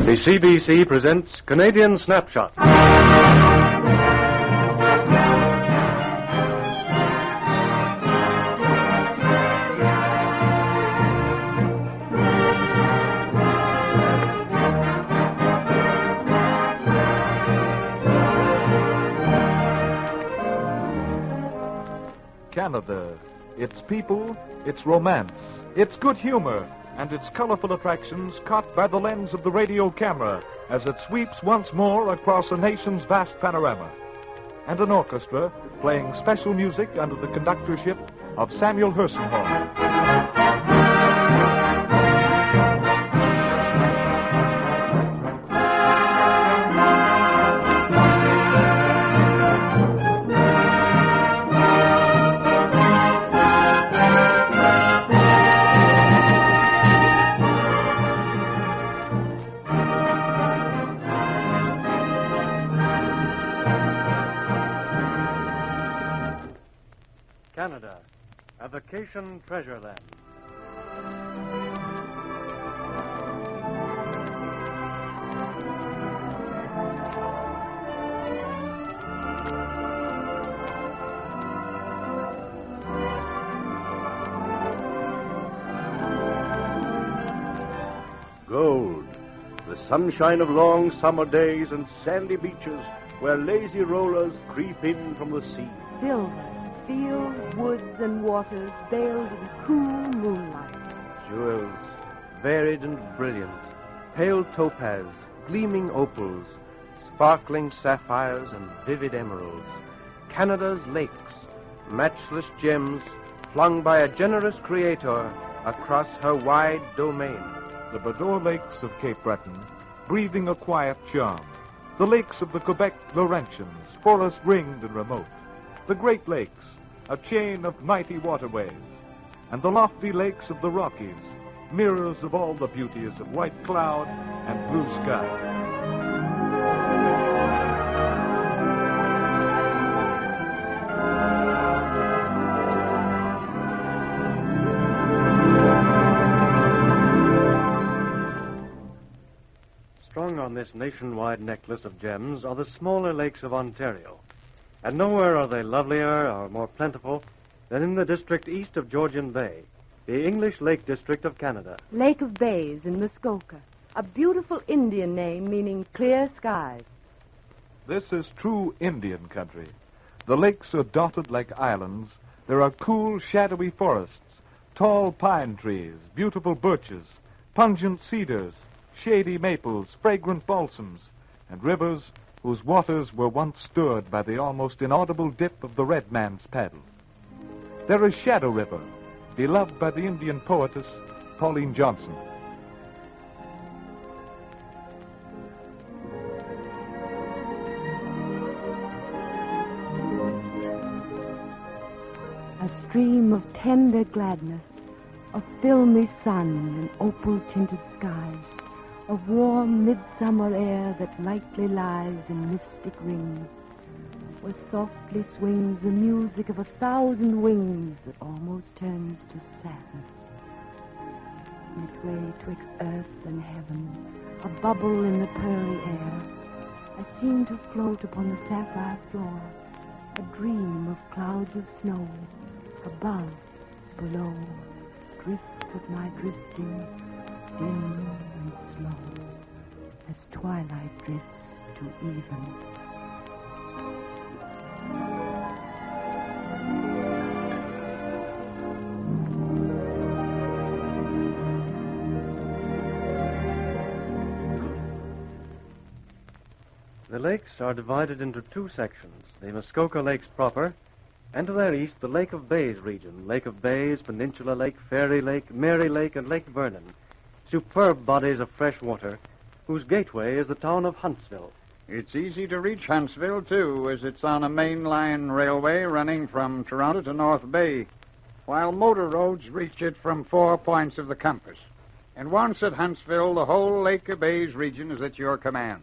The CBC presents Canadian Snapshots. Canada, its people, its romance, its good humor, and its colorful attractions caught by the lens of the radio camera as it sweeps once more across a nation's vast panorama. And an orchestra playing special music under the conductorship of Samuel Hersenhorn. Canada, a vacation Treasureland. Gold, the sunshine of long summer days and sandy beaches where lazy rollers creep in from the sea. Silver, fields, woods, and waters veiled in cool moonlight. Jewels, varied and brilliant, pale topaz, gleaming opals, sparkling sapphires, and vivid emeralds. Canada's lakes, matchless gems flung by a generous creator across her wide domain. The Bador Lakes of Cape Breton, breathing a quiet charm. The lakes of the Quebec Laurentians, forest-ringed and remote. The Great Lakes, a chain of mighty waterways. And the lofty lakes of the Rockies, mirrors of all the beauties of white cloud and blue sky. Strung on this nationwide necklace of gems are the smaller lakes of Ontario. And nowhere are they lovelier or more plentiful than in the district east of Georgian Bay, the English Lake District of Canada. Lake of Bays in Muskoka, a beautiful Indian name meaning clear skies. This is true Indian country. The lakes are dotted like islands. There are cool, shadowy forests, tall pine trees, beautiful birches, pungent cedars, shady maples, fragrant balsams, and rivers whose waters were once stirred by the almost inaudible dip of the red man's paddle. There is Shadow River, beloved by the Indian poetess Pauline Johnson. A stream of tender gladness, of filmy sun and opal-tinted skies, of warm midsummer air that lightly lies in mystic rings, where softly swings the music of 1,000 wings that almost turns to sadness. Midway twixt earth and heaven, a bubble in the pearly air, I seem to float upon the sapphire floor, a dream of clouds of snow, above, below, drift with my drifting, dim and slow, as twilight drifts to even. The lakes are divided into two sections, the Muskoka Lakes proper, and to their east, the Lake of Bays region, Lake of Bays, Peninsula Lake, Fairy Lake, Mary Lake, and Lake Vernon, superb bodies of fresh water, whose gateway is the town of Huntsville. It's easy to reach Huntsville, too, as it's on a main line railway running from Toronto to North Bay, while motor roads reach it from 4 points of the compass. And once at Huntsville, the whole Lake of Bays region is at your command.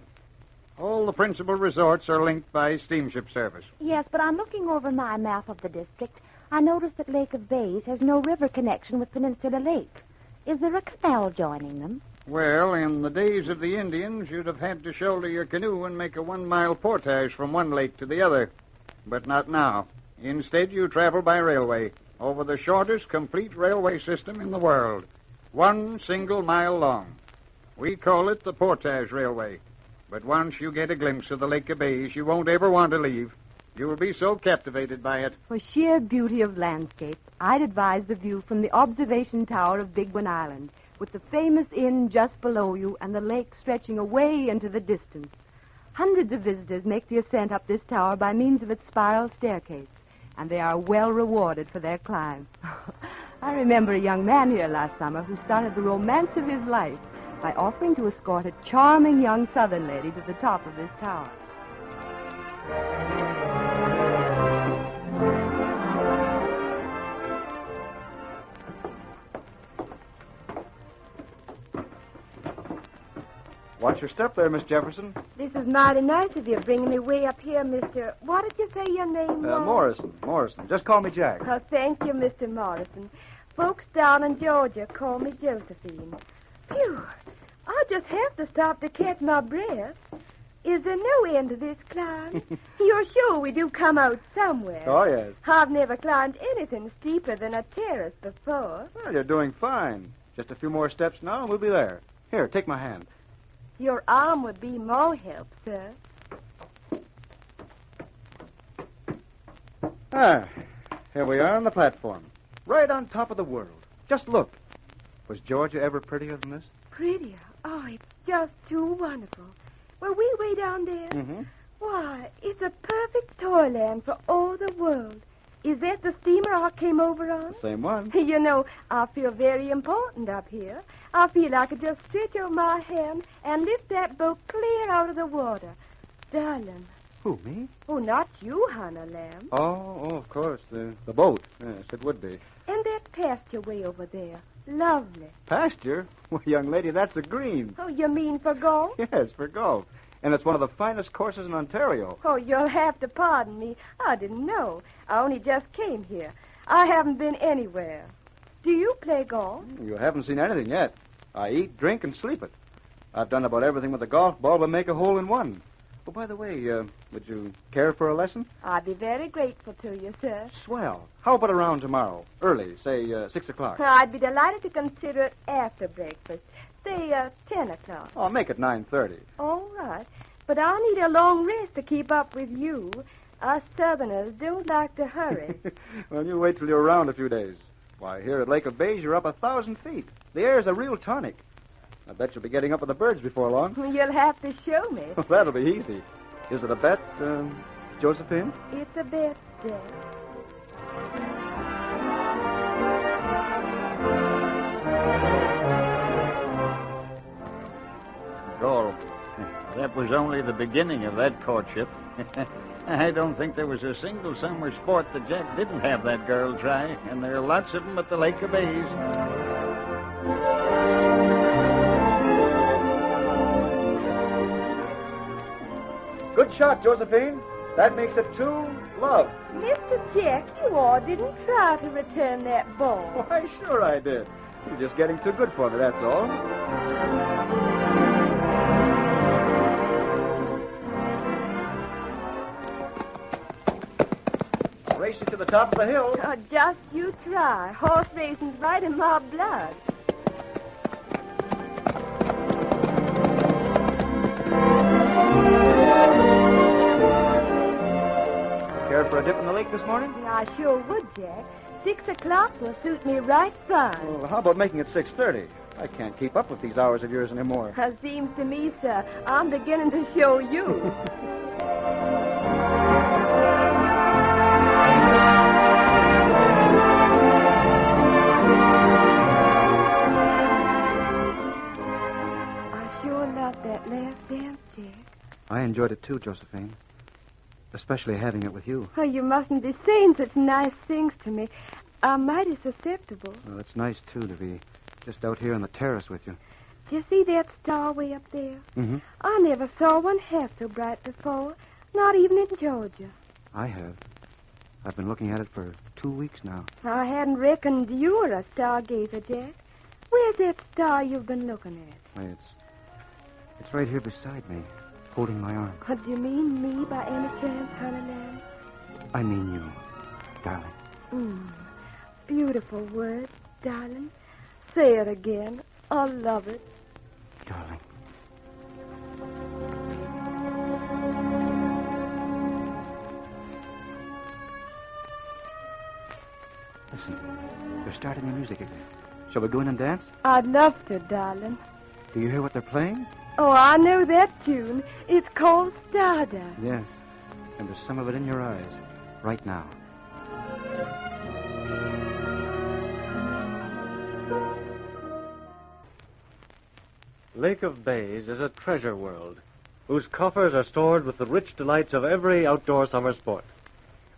All the principal resorts are linked by steamship service. Yes, but on looking over my map of the district, I noticed that Lake of Bays has no river connection with Peninsula Lake. Is there a canal joining them? Well, in the days of the Indians, you'd have had to shoulder your canoe and make a 1-mile portage from one lake to the other. But not now. Instead, you travel by railway over the shortest complete railway system in the world. 1 single mile long. We call it the Portage Railway. But once you get a glimpse of the Lake of Bays, you won't ever want to leave. You will be so captivated by it. For sheer beauty of landscape, I'd advise the view from the observation tower of Big One Island, with the famous inn just below you and the lake stretching away into the distance. Hundreds of visitors make the ascent up this tower by means of its spiral staircase, and they are well rewarded for their climb. I remember a young man here last summer who started the romance of his life by offering to escort a charming young southern lady to the top of this tower. Watch your step there, Miss Jefferson. This is mighty nice of you bringing me way up here, Mr. What did you say your name was? Morrison. Just call me Jack. Oh, thank you, Mr. Morrison. Folks down in Georgia call me Josephine. Phew. I'll just have to stop to catch my breath. Is there no end to this climb? You're sure we do come out somewhere? Oh, yes. I've never climbed anything steeper than a terrace before. Well, you're doing fine. Just a few more steps now, and we'll be there. Here, take my hand. Your arm would be more help, sir. Here we are on the platform. Right on top of the world. Just look. Was Georgia ever prettier than this? Prettier? Oh, it's just too wonderful. Were we way down there? Mm-hmm. Why, it's a perfect toyland for all the world. Is that the steamer I came over on? The same one. You know, I feel very important up here. I feel I could just stretch out my hand and lift that boat clear out of the water. Darling. Who, me? Oh, not you, Hannah Lamb. Oh, of course. The boat. Yes, it would be. And that pasture way over there. Lovely. Pasture? Well, young lady, that's a green. Oh, you mean for golf? Yes, for golf. And it's one of the finest courses in Ontario. Oh, you'll have to pardon me. I didn't know. I only just came here. I haven't been anywhere. Do you play golf? You haven't seen anything yet. I eat, drink, and sleep it. I've done about everything with a golf ball but make a hole in one. Oh, by the way, would you care for a lesson? I'd be very grateful to you, sir. Swell. How about around tomorrow? Early, say 6 o'clock. I'd be delighted to consider it after breakfast. Say 10 o'clock. I'll make it 9:30. All right. But I'll need a long rest to keep up with you. Us Southerners don't like to hurry. Well, you wait till you're around a few days. Why, here at Lake of Bays, you're up 1,000 feet. The air's a real tonic. I bet you'll be getting up with the birds before long. You'll have to show me. That'll be easy. Is it a bet, Josephine? It's a bet, Jack. Joel, that was only the beginning of that courtship. I don't think there was a single summer sport that Jack didn't have that girl try, and there are lots of them at the Lake of Bays. Good shot, Josephine. That makes it 2 love. Mr. Jack, you all didn't try to return that ball. Why, sure I did. You're just getting too good for me, that's all. Race you to the top of the hill. Oh, just you try. Horse racing's right in my blood. Care for a dip in the lake this morning? I sure would, Jack. 6 o'clock will suit me right fine. Well, how about making it 6:30? I can't keep up with these hours of yours anymore. Seems to me, sir, I'm beginning to show you. I sure loved that last dance, Jack. I enjoyed it too, Josephine. Especially having it with you. Oh, you mustn't be saying such nice things to me. I'm mighty susceptible. Well, it's nice, too, to be just out here on the terrace with you. Do you see that star way up there? Mm-hmm. I never saw one half so bright before, not even in Georgia. I have. I've been looking at it for 2 weeks now. I hadn't reckoned you were a stargazer, Jack. Where's that star you've been looking at? Why, it's right here beside me, holding my arm. Do you mean me by any chance, Honeyland? I mean you, darling. Beautiful words, darling. Say it again. I love it. Darling. Listen, they're starting the music again. Shall we go in and dance? I'd love to, darling. Do you hear what they're playing? Oh, I know that tune. It's called Stardust. Yes, and there's some of it in your eyes, right now. Lake of Bays is a treasure world whose coffers are stored with the rich delights of every outdoor summer sport.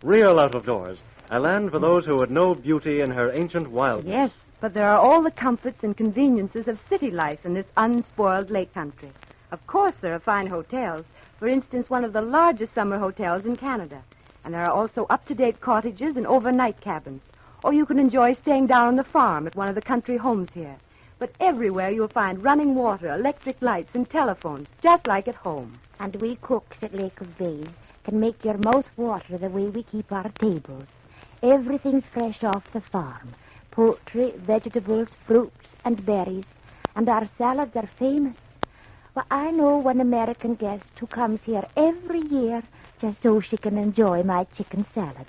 Real out of doors, a land for those who would know beauty in her ancient wildness. Yes, but there are all the comforts and conveniences of city life in this unspoiled lake country. Of course, there are fine hotels. For instance, one of the largest summer hotels in Canada. And there are also up-to-date cottages and overnight cabins. Or you can enjoy staying down on the farm at one of the country homes here. But everywhere you'll find running water, electric lights, and telephones, just like at home. And we cooks at Lake of Bays can make your mouth water the way we keep our tables. Everything's fresh off the farm. Poultry, vegetables, fruits, and berries. And our salads are famous. Well, I know one American guest who comes here every year just so she can enjoy my chicken salad.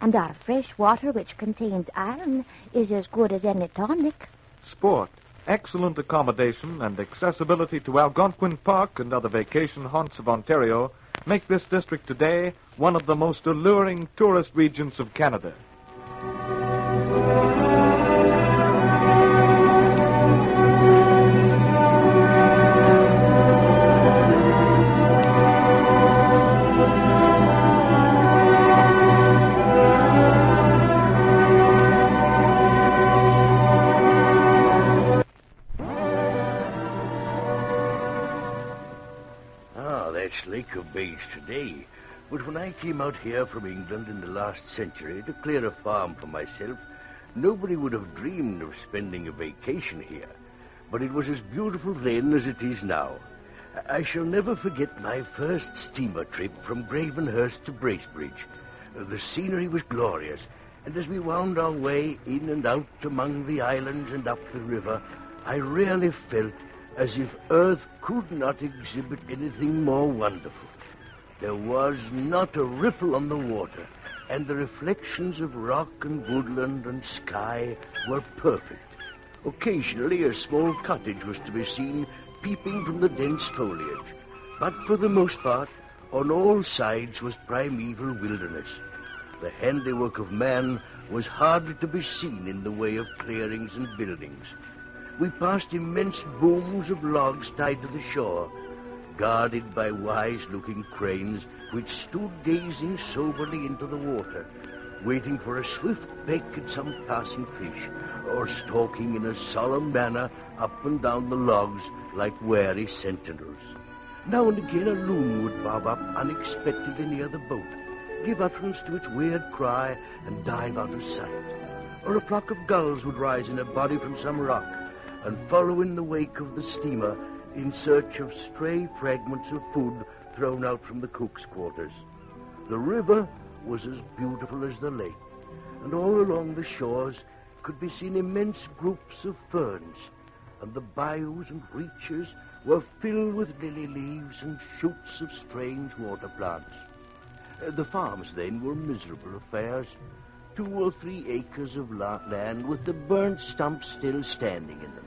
And our fresh water, which contains iron, is as good as any tonic. Sport, excellent accommodation, and accessibility to Algonquin Park and other vacation haunts of Ontario make this district today one of the most alluring tourist regions of Canada. Lake of Bays today, but when I came out here from England in the last century to clear a farm for myself, nobody would have dreamed of spending a vacation here. But it was as beautiful then as it is now. I shall never forget my first steamer trip from Gravenhurst to Bracebridge. The scenery was glorious, and as we wound our way in and out among the islands and up the river, I really felt as if Earth could not exhibit anything more wonderful. There was not a ripple on the water, and the reflections of rock and woodland and sky were perfect. Occasionally a small cottage was to be seen peeping from the dense foliage, but for the most part, on all sides was primeval wilderness. The handiwork of man was hardly to be seen in the way of clearings and buildings. We passed immense booms of logs tied to the shore, guarded by wise-looking cranes which stood gazing soberly into the water, waiting for a swift peck at some passing fish, or stalking in a solemn manner up and down the logs like wary sentinels. Now and again a loon would bob up unexpectedly near the boat, give utterance to its weird cry, and dive out of sight. Or a flock of gulls would rise in a body from some rock, and follow in the wake of the steamer in search of stray fragments of food thrown out from the cook's quarters. The river was as beautiful as the lake, and all along the shores could be seen immense groups of ferns, and the bayous and reaches were filled with lily leaves and shoots of strange water plants. The farms then were miserable affairs, 2 or 3 acres of land with the burnt stumps still standing in them.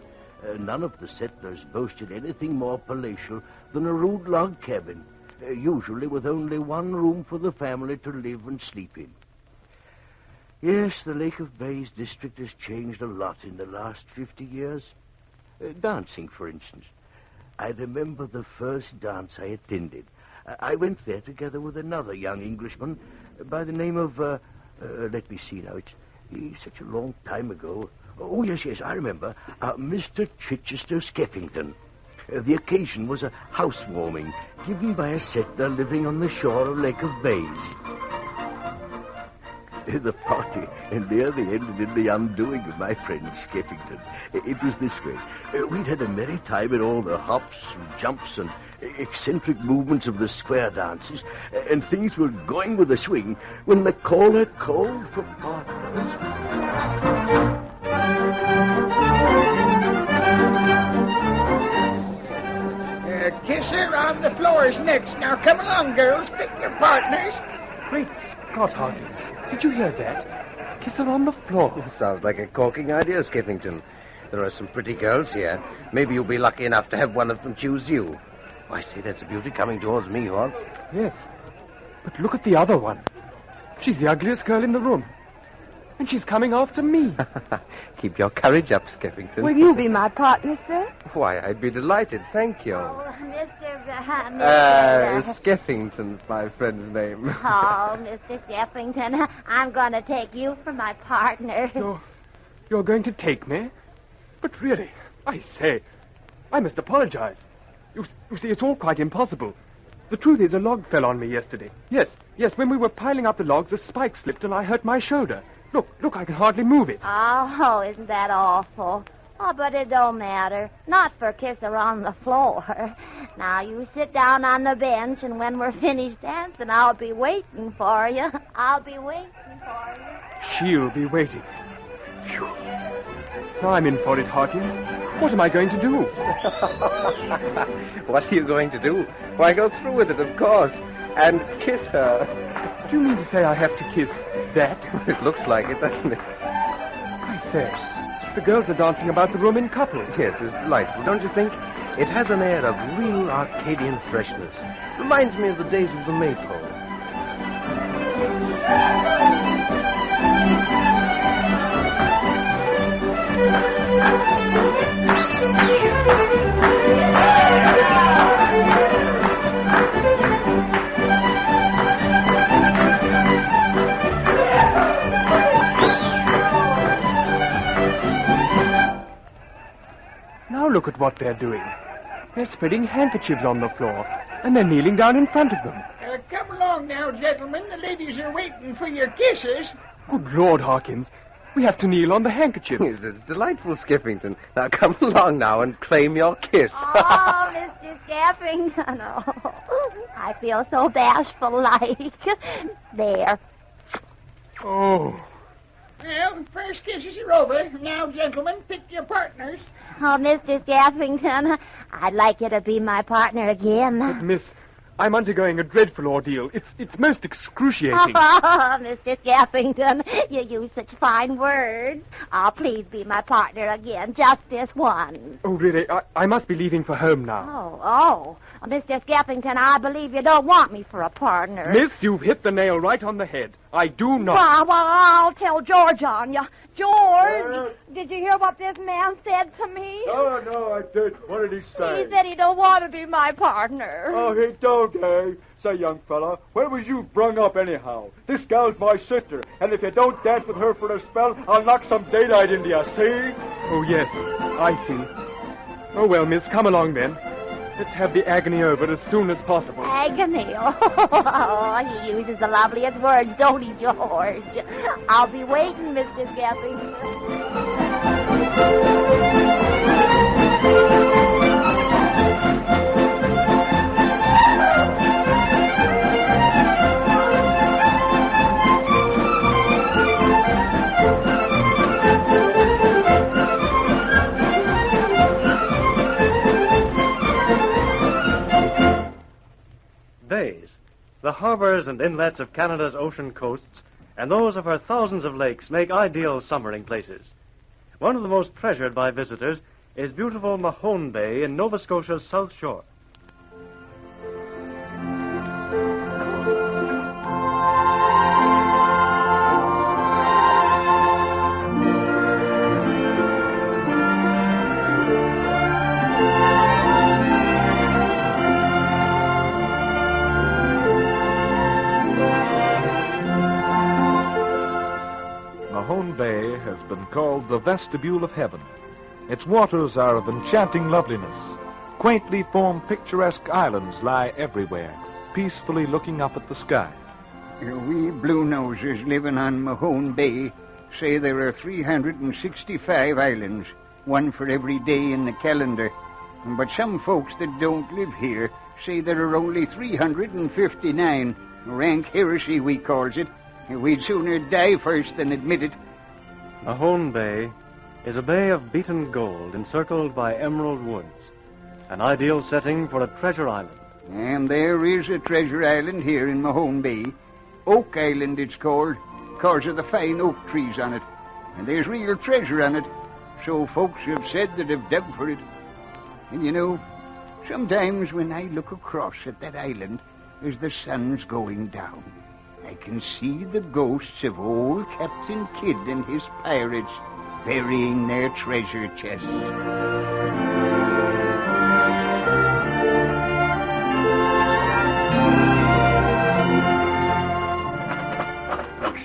None of the settlers boasted anything more palatial than a rude log cabin, usually with only one room for the family to live and sleep in. Yes, the Lake of Bays district has changed a lot in the last 50 years. Dancing, for instance. I remember the first dance I attended. I went there together with another young Englishman by the name of, let me see now, it's such a long time ago. Oh, yes, I remember. Mr. Chichester Skeffington. The occasion was a housewarming given by a settler living on the shore of Lake of Bays. The party nearly ended in the undoing of my friend Skeffington. It was this way. We'd had a merry time in all the hops and jumps and eccentric movements of the square dances, and things were going with a swing when the caller called for partners. Kisser on the floors next. Now come along, girls. Pick your partners. Great Scott, Hawkins. Did you hear that? Kiss her on the floor. Sounds like a corking idea, Skeffington. There are some pretty girls here. Maybe you'll be lucky enough to have one of them choose you. I say, that's a beauty coming towards me, Hawk. Yes. But look at the other one. She's the ugliest girl in the room. And she's coming after me. Keep your courage up, Skeffington. Will you be my partner, sir? Why, I'd be delighted. Thank you. Oh, Mr. Skeffington's my friend's name. Oh, Mr. Skeffington, I'm going to take you for my partner. You're going to take me? But really, I say, I must apologize. You see, it's all quite impossible. The truth is, a log fell on me yesterday. Yes, when we were piling up the logs, a spike slipped and I hurt my shoulder. Look, I can hardly move it. Oh, isn't that awful? Oh, but it don't matter. Not for Kisser on the floor. Now, you sit down on the bench, and when we're finished dancing, I'll be waiting for you. I'll be waiting for you. She'll be waiting. Phew. Now I'm in for it, Hawkins. What am I going to do? What are you going to do? Why, go through with it, of course. And kiss her. Do you mean to say I have to kiss that? It looks like it, doesn't it? I say, the girls are dancing about the room in couples. Yes, it's delightful, don't you think? It has an air of real Arcadian freshness. Reminds me of the days of the maypole. Now look at what they're doing. They're spreading handkerchiefs on the floor, and they're kneeling down in front of them. Come along now, gentlemen. The ladies are waiting for your kisses. Good Lord, Hawkins. We have to kneel on the handkerchiefs. Yes, it's delightful, Skeffington. Now come along now and claim your kiss. Oh, Mr. Skeffington. Oh, I feel so bashful-like. There. Oh. Well, first kisses are over. Now, gentlemen, pick your partners. Oh, Mr. Skeffington, I'd like you to be my partner again. But, miss, I'm undergoing a dreadful ordeal. It's most excruciating. Oh, Mr. Skeffington, you use such fine words. Oh, please be my partner again, just this one. Oh, really? I must be leaving for home now. Oh, Mr. Skeffington, I believe you don't want me for a partner. Miss, you've hit the nail right on the head. I do not. Well, I'll tell George on you. George, did you hear what this man said to me? No, I did. What did he say? He said he don't want to be my partner. Oh, he don't, eh? Say, young fella, where was you brung up anyhow? This gal's my sister, and if you don't dance with her for a spell, I'll knock some daylight into you, see? Oh, yes, I see. Oh, well, miss, come along then. Let's have the agony over as soon as possible. Agony? Oh, he uses the loveliest words, don't he, George? I'll be waiting, Mr. Skeffington. Bays, the harbors and inlets of Canada's ocean coasts and those of her thousands of lakes make ideal summering places. One of the most treasured by visitors is beautiful Mahone Bay in Nova Scotia's South Shore. Mahone Bay has been called the vestibule of heaven. Its waters are of enchanting loveliness. Quaintly formed picturesque islands lie everywhere, peacefully looking up at the sky. We blue noses living on Mahone Bay say there are 365 islands, one for every day in the calendar. But some folks that don't live here say there are only 359. Rank heresy, we calls it. We'd sooner die first than admit it. Mahone Bay is a bay of beaten gold encircled by emerald woods, an ideal setting for a treasure island. And there is a treasure island here in Mahone Bay. Oak Island it's called, because of the fine oak trees on it. And there's real treasure on it, so folks have said that have dug for it. And you know, sometimes when I look across at that island as the sun's going down, I can see the ghosts of old Captain Kidd and his pirates burying their treasure chests.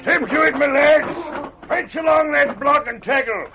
Step to it, my lads. Fetch along that block and tackle.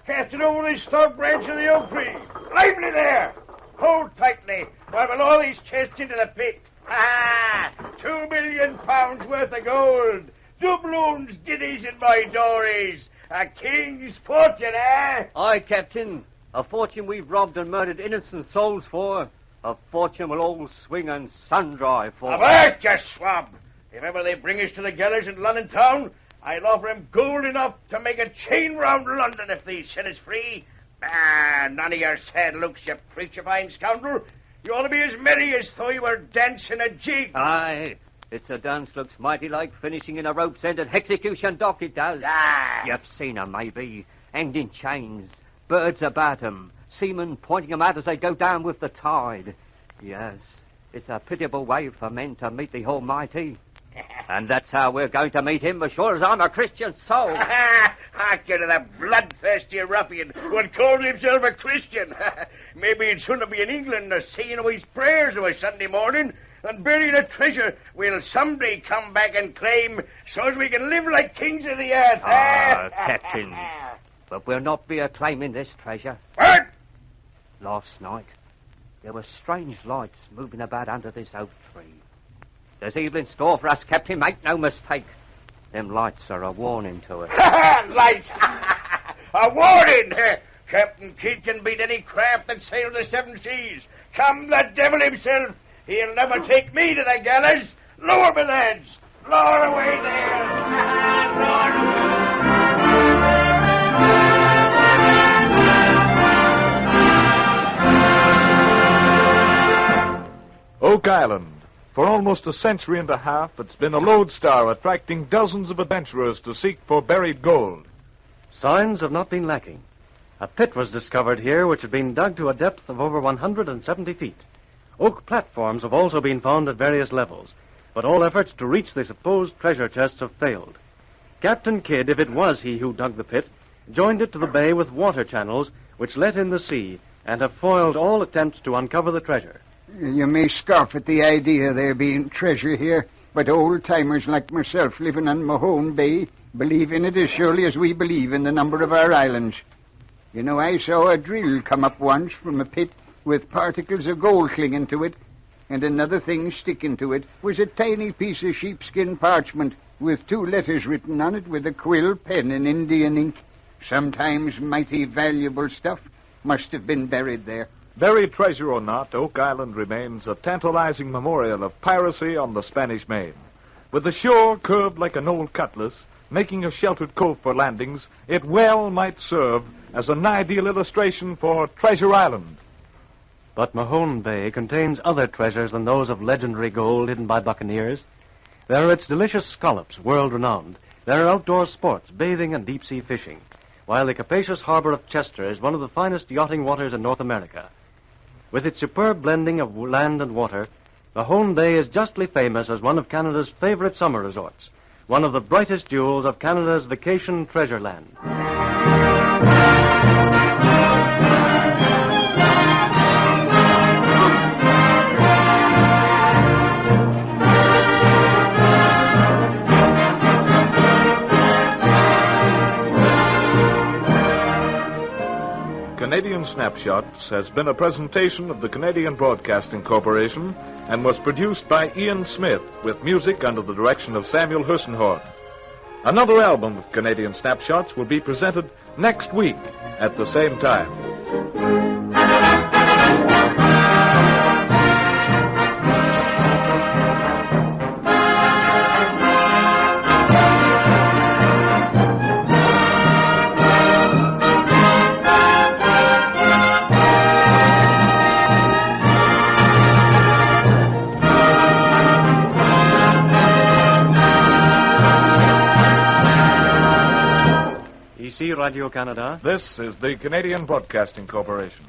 Cast it over this stout branch of the oak tree. Lively there. Hold tightly while we lower these chests into the pit. Ha! 2 million pounds worth of gold. Doubloons, ditties, and my dories. A king's fortune, eh? Aye, Captain. A fortune we've robbed and murdered innocent souls for. A fortune we'll all swing and sun-dry for. Avast, you swab! If ever they bring us to the gallows in London town, I'll offer him gold enough to make a chain round London if they set us free. Ah, none of your sad looks, you preachifying scoundrel. You ought to be as merry as though you were dancing a jig. Aye, it's a dance looks mighty like finishing in a rope's end at execution dock, it does. Ah. You've seen 'em, maybe, hanged in chains, birds about 'em, seamen pointing 'em out as they go down with the tide. Yes, it's a pitiable way for men to meet the Almighty. And that's how we're going to meet him, as sure as I'm a Christian soul. Harken to the bloodthirsty ruffian who had called himself a Christian. Maybe he'd sooner be in England or saying his prayers of a Sunday morning than burying a treasure we'll someday come back and claim so as we can live like kings of the earth. Captain, but we'll not be a-claiming this treasure. What? Last night, there were strange lights moving about under this oak tree. There's evil in store for us, Captain, make no mistake. Them lights are a warning to us. Lights! A warning! Captain Kidd can beat any craft that sails the 7 seas. Come the devil himself. He'll never take me to the gallows. Lower, my lads. Lower away there. Lower. Oak Island. For almost a century and a half, it's been a lodestar attracting dozens of adventurers to seek for buried gold. Signs have not been lacking. A pit was discovered here which had been dug to a depth of over 170 feet. Oak platforms have also been found at various levels, but all efforts to reach the supposed treasure chests have failed. Captain Kidd, if it was he who dug the pit, joined it to the bay with water channels which let in the sea and have foiled all attempts to uncover the treasure. You may scoff at the idea of there being treasure here, but old-timers like myself living on Mahone Bay believe in it as surely as we believe in the number of our islands. You know, I saw a drill come up once from a pit with particles of gold clinging to it, and another thing sticking to it was a tiny piece of sheepskin parchment with 2 letters written on it with a quill pen and Indian ink. Sometimes mighty valuable stuff must have been buried there. Buried treasure or not, Oak Island remains a tantalizing memorial of piracy on the Spanish Main. With the shore curved like an old cutlass, making a sheltered cove for landings, it well might serve as an ideal illustration for Treasure Island. But Mahone Bay contains other treasures than those of legendary gold hidden by buccaneers. There are its delicious scallops, world-renowned. There are outdoor sports, bathing and deep-sea fishing, while the capacious harbor of Chester is one of the finest yachting waters in North America. With its superb blending of land and water, Mahone Bay is justly famous as one of Canada's favorite summer resorts, one of the brightest jewels of Canada's vacation treasureland. Canadian Snapshots has been a presentation of the Canadian Broadcasting Corporation and was produced by Ian Smith with music under the direction of Samuel Hussenhorn. Another album of Canadian Snapshots will be presented next week at the same time. Ici Radio-Canada. This is the Canadian Broadcasting Corporation.